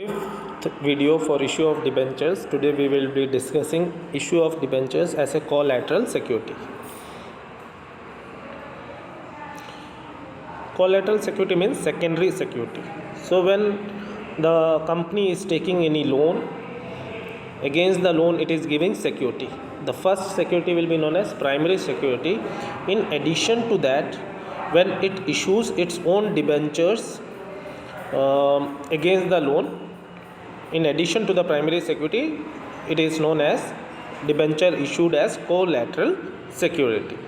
Fifth video for issue of debentures. Today we will be discussing issue of debentures as a collateral security. Collateral security means secondary security. So when the company is taking any loan, against the loan it is giving security. The first security will be known as primary security. In addition to that, when it issues its own debentures against the loan, in addition to the primary security, it is known as debenture issued as collateral security.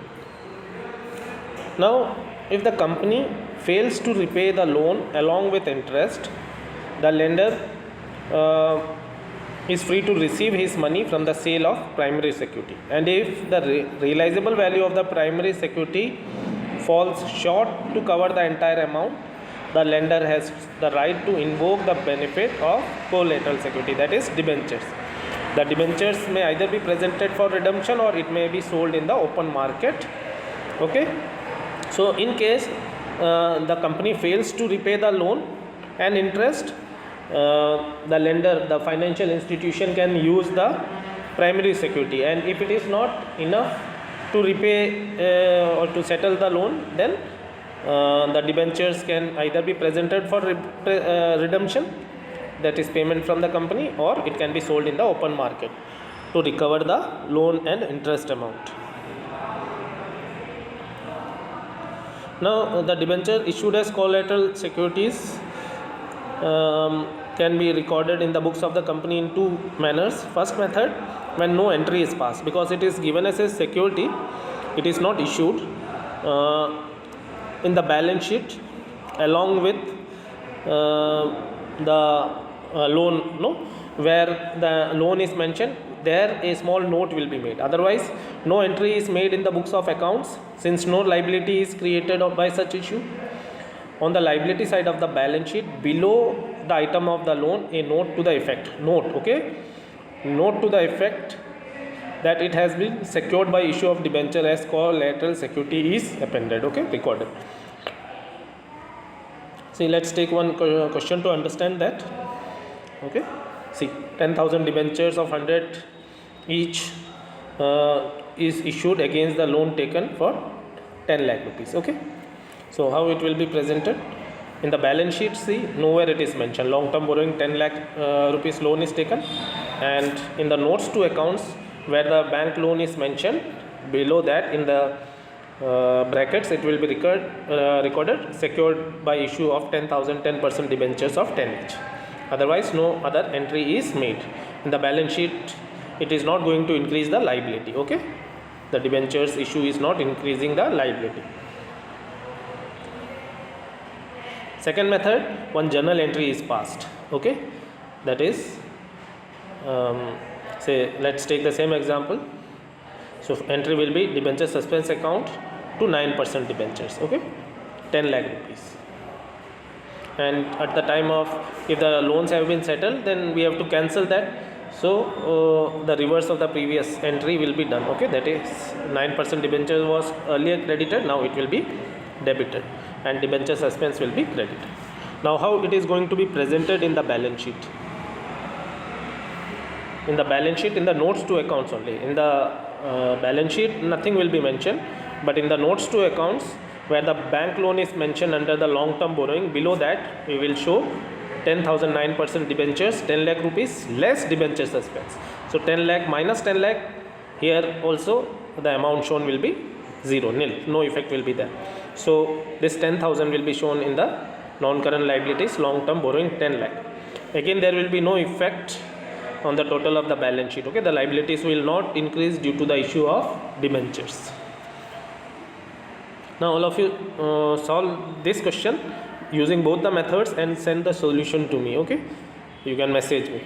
Now, if the company fails to repay the loan along with interest, the lender is free to receive his money from the sale of primary security. And if the realizable value of the primary security falls short to cover the entire amount, the lender has the right to invoke the benefit of collateral security, that is debentures. The debentures may either be presented for redemption or it may be sold in the open market. Okay. So in case the company fails to repay the loan and interest, the lender, the financial institution can use the primary security, and if it is not enough to repay or to settle the loan, then the debentures can either be presented for redemption, that is payment from the company, or it can be sold in the open market to recover the loan and interest amount. Now the debenture issued as collateral securities can be recorded in the books of the company in two manners. First method, when no entry is passed, because it is given as a security, it is not issued in the balance sheet along with the loan, where the loan is mentioned, there a small note will be made. Otherwise, no entry is made in the books of accounts, since no liability is created by such issue. On the liability side of the balance sheet, below the item of the loan, a note to the effect, note to the effect that it has been secured by issue of debenture as collateral security is appended, recorded. See, let's take one question to understand that. See, 10,000 debentures of 100 each is issued against the loan taken for 10 lakh rupees. So how it will be presented? In the balance sheet, see, nowhere it is mentioned long term borrowing 10 lakh rupees loan is taken, and in the notes to accounts where the bank loan is mentioned, below that in the brackets it will be recorded secured by issue of 10% debentures of 10 each. Otherwise, no other entry is made. In the balance sheet, it is not going to increase the liability. The debentures issue is not increasing the liability. Second method, one journal entry is passed. That is, say, let's take the same example. So entry will be debenture suspense account to 9% debentures, 10 lakh rupees. And at the time of, if the loans have been settled, then we have to cancel that. So the reverse of the previous entry will be done. That is 9% debenture was earlier credited, now it will be debited, and debenture suspense will be credited. Now how it is going to be presented in the balance sheet? In the balance sheet, in the notes to accounts only. In the balance sheet, nothing will be mentioned, but in the notes to accounts where the bank loan is mentioned under the long term borrowing, below that we will show 10,009% debentures, 10 lakh rupees less debenture suspense. So 10 lakh minus 10 lakh, here also the amount shown will be 0, nil, no effect will be there. So this 10,000 will be shown in the non-current liabilities, long term borrowing 10 lakh. Again, there will be no effect on the total of the balance sheet. The liabilities will not increase due to the issue of debentures. Now all of you solve this question using both the methods and send the solution to me. You can message me.